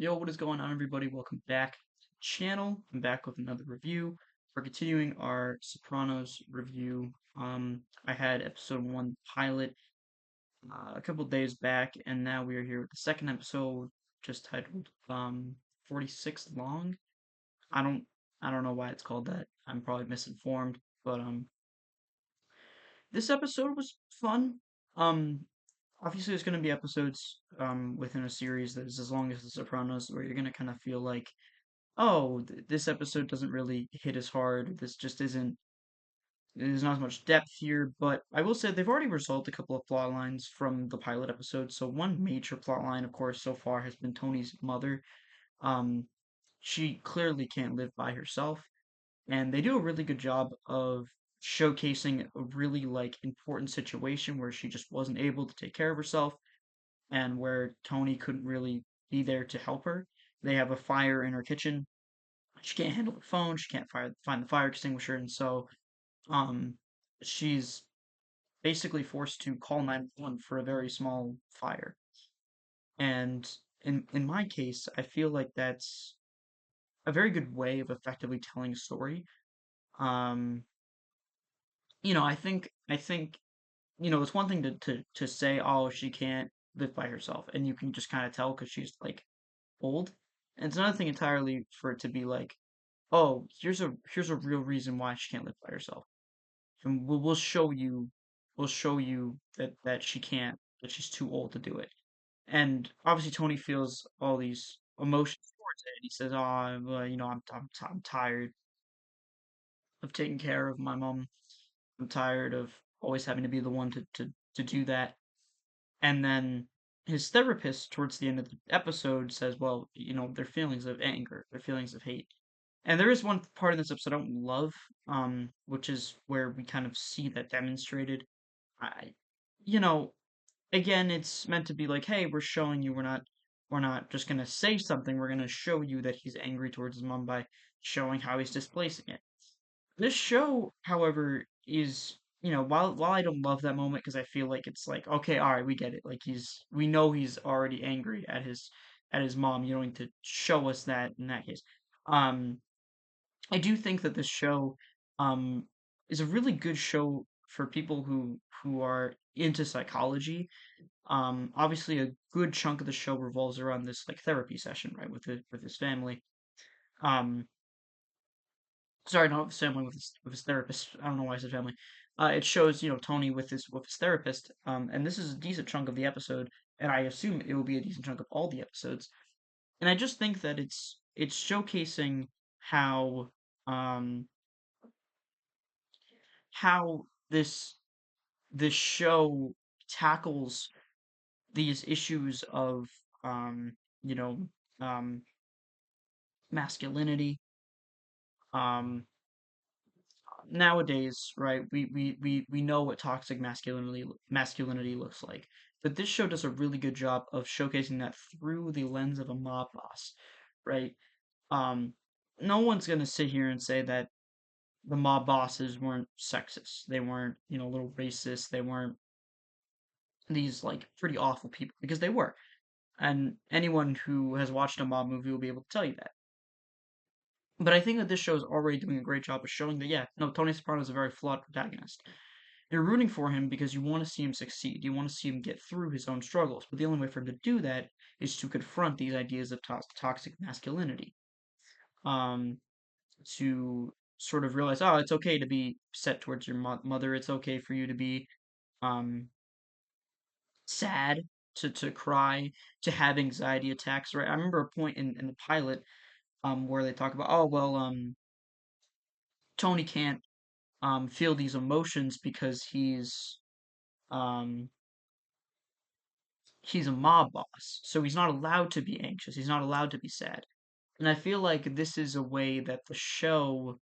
Yo, what is going on, everybody? Welcome back to the channel. I'm back with another review. We're continuing our Sopranos review. I had episode one pilot a couple days back, and now we are here with the second episode, just titled 46 long. I don't I don't know why it's called that. I'm probably misinformed, but this episode was fun. Um, Obviously, there's going to be episodes within a series that is as long as the Sopranos, where you're going to kind of feel like, oh, this episode doesn't really hit as hard. This just isn't. There's not as much depth here, but I will say they've already resolved a couple of plot lines from the pilot episode. So one major plot line, of course, so far has been Tony's mother. Um, she clearly can't live by herself, and they do a really good job of showcasing a really important situation where she just wasn't able to take care of herself, and where Tony couldn't really be there to help her. They have a fire in her kitchen. She can't handle the phone. She can't find the fire extinguisher, and so um, she's basically forced to call 911 for a very small fire. And in my case, I feel like that's a very good way of effectively telling a story. Um, I think it's one thing to say, oh, she can't live by herself, and you can just kind of tell because she's like old. And it's another thing entirely for it to be like, oh, here's a real reason why she can't live by herself, and we'll show you that she can't, that she's too old to do it. And obviously Tony feels all these emotions towards it. He says, "Oh, well, I'm tired of taking care of my mom. I'm tired of always having to be the one to do that." And then his therapist towards the end of the episode says, well, their feelings of anger, their feelings of hate. And there is one part in this episode I don't love, which is where we kind of see that demonstrated. I, you know, Again, it's meant to be like, hey, we're showing you we're not just gonna say something. We're gonna show you that he's angry towards his mom by showing how he's displacing it. This show, however, is while I don't love that moment because I feel like it's like, okay, all right, we get it. Like we know he's already angry at his mom. You don't need to show us that in that case. Um, I do think that this show um is a really good show for people who are into psychology. Obviously, a good chunk of the show revolves around this like therapy session, right, with his family. Um, Sorry, not with his family, with his therapist. I don't know why I said family. It shows Tony with his therapist. And this is a decent chunk of the episode, and I assume it will be a decent chunk of all the episodes. And I just think that it's showcasing how um how this show tackles these issues of um you know um masculinity. um Nowadays, right, we know what toxic masculinity looks like, but this show does a really good job of showcasing that through the lens of a mob boss, right? um no one's going to sit here and say that the mob bosses weren't sexist, they weren't a little racist, they weren't these like pretty awful people, because they were. And anyone who has watched a mob movie will be able to tell you that. But I think that this show is already doing a great job of showing that, yeah, no, Tony Soprano is a very flawed protagonist. You're rooting for him because you want to see him succeed. You want to see him get through his own struggles. But the only way for him to do that is to confront these ideas of toxic masculinity. Um, to sort of realize, oh, it's okay to be set towards your mother. It's okay for you to be um, sad, to cry, to have anxiety attacks. Right? I remember a point in the pilot where they talk about, oh well, Tony can't feel these emotions because um he's a mob boss, so he's not allowed to be anxious. He's not allowed to be sad. And I feel like this is a way that the show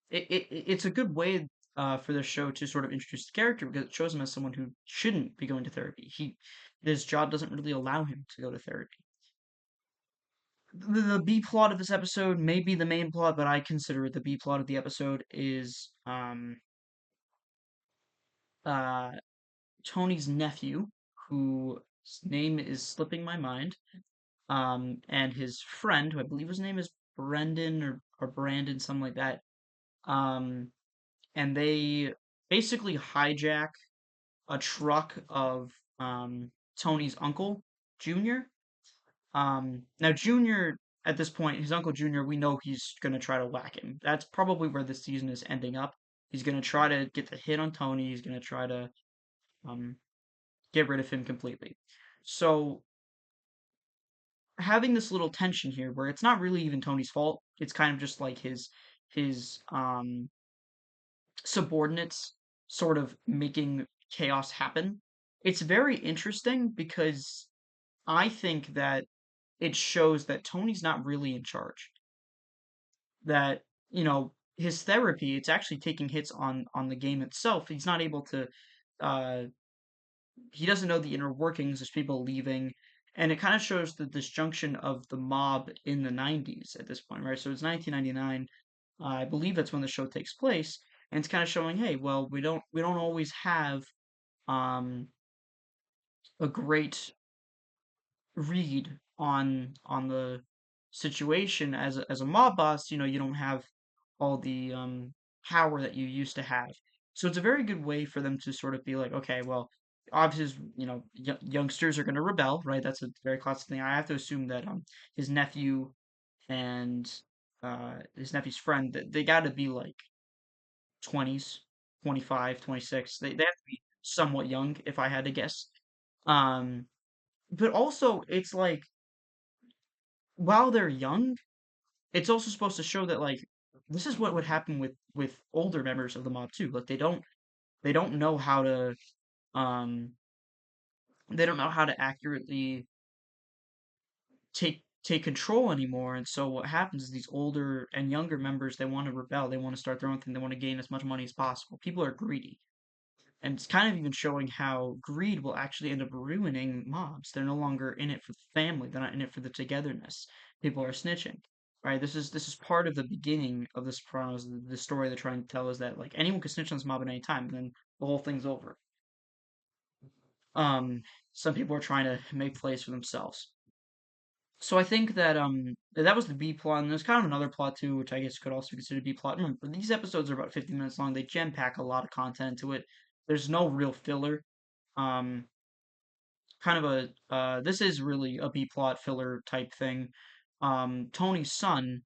it's a good way for the show to sort of introduce the character, because it shows him as someone who shouldn't be going to therapy. His job doesn't really allow him to go to therapy. The B plot of this episode may be the main plot, but I consider the B plot of the episode is uh Tony's nephew, whose name is slipping my mind. and his friend, who I believe his name is Brendan or Brandon, something like that. Um, and they basically hijack a truck of Tony's uncle, Junior. Now Junior at this point, his uncle Junior, we know he's gonna try to whack him. That's probably where the season is ending up. He's gonna try to get the hit on Tony. He's gonna try to um, get rid of him completely. So having this little tension here, where it's not really even Tony's fault. It's kind of just like his subordinates sort of making chaos happen. It's very interesting because I think that it shows that Tony's not really in charge. That, his therapy, it's actually taking hits on the game itself. He's not able to uh he doesn't know the inner workings. There's people leaving, and it kind of shows the disjunction of the mob in the 90s at this point, right? So it's 1999. I believe that's when the show takes place, and it's kind of showing, hey, well, we don't always have um a great read on the situation as a mob boss. You don't have all the power that you used to have. So it's a very good way for them to sort of be like, okay, well, obviously, youngsters are going to rebel, right? That's a very classic thing. I have to assume that his nephew and his nephew's friend, they got to be like 20s, 25, 26. They have to be somewhat young, if I had to guess. Um, but also, it's like while they're young, it's also supposed to show that like this is what would happen with older members of the mob too. Like they don't know how to um they don't know how to accurately take control anymore. And so what happens is these older and younger members, they want to rebel, they want to start their own thing, they want to gain as much money as possible. People are greedy. And it's kind of even showing how greed will actually end up ruining mobs. They're no longer in it for the family. They're not in it for the togetherness. People are snitching. Right? This is part of the beginning of the Sopranos. The story they're trying to tell is that like anyone can snitch on this mob at any time, and then the whole thing's over. Um, some people are trying to make plays for themselves. So I think that that was the B plot, and there's kind of another plot too, which I guess could also be considered B plot. Remember, these episodes are about 50 minutes long. They jam pack a lot of content into it. There's no real filler. Um, kind of this is really a B plot filler type thing. Tony's son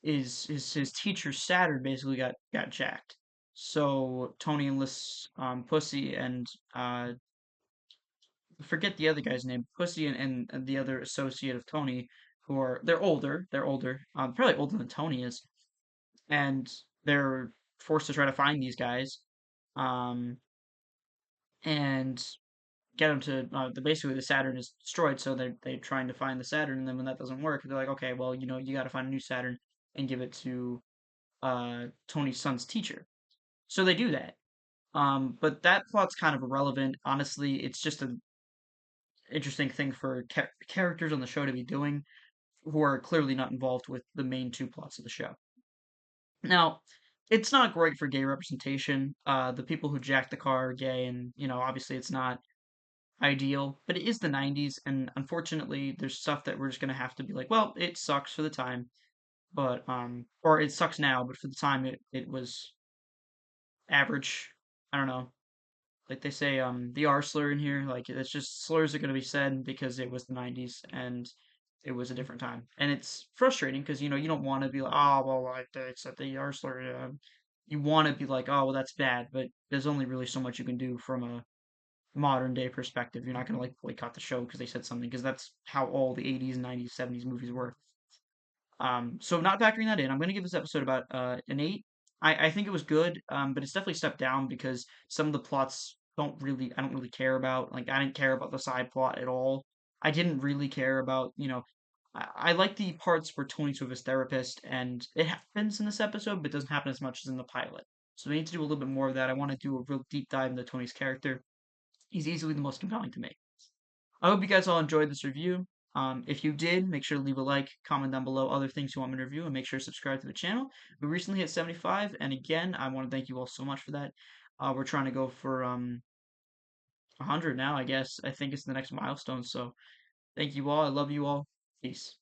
is his teacher Saturn basically got jacked. So Tony enlists Pussy and forget the other guy's name. Pussy and the other associate of Tony, who are they're older, probably older than Tony is, and they're forced to try to find these guys, um, and get them to basically the Saturn is destroyed, so they're trying to find the Saturn, and then when that doesn't work, they're like, okay, well, you got to find a new Saturn and give it to Tony's son's teacher. So they do that. But that plot's kind of irrelevant. Honestly, it's just an interesting thing for characters on the show to be doing who are clearly not involved with the main two plots of the show. Now, it's not great for gay representation. The people who jacked the car are gay, and obviously it's not ideal, but it is the 90s, and unfortunately, there's stuff that we're just gonna have to be like, well, it sucks for the time, but or it sucks now, but for the time, it was average. I don't know. Like they say, the R slur in here, like it's just slurs are gonna be said because it was the 90s and it was a different time, and it's frustrating because you don't want to be like, oh well, like they said the R slur. You want to be like, oh well, that's bad, but there's only really so much you can do from a modern day perspective. You're not gonna like boycott the show because they said something because that's how all the 80s, 90s, 70s movies were. So not factoring that in, I'm gonna give this episode about an 8. I think it was good, but it's definitely stepped down because some of the plots I don't really care about. Like I didn't care about the side plot at all. I didn't really care about, I like the parts where Tony's with his therapist, and it happens in this episode, but doesn't happen as much as in the pilot. So we need to do a little bit more of that. I want to do a real deep dive into Tony's character. He's easily the most compelling to me. I hope you guys all enjoyed this review. If you did, make sure to leave a like, comment down below other things you want me to review, and make sure to subscribe to the channel. We recently hit 75, and again, I want to thank you all so much for that. We're trying to go for 100 now, I guess. I think it's the next milestone, so thank you all. I love you all. Peace.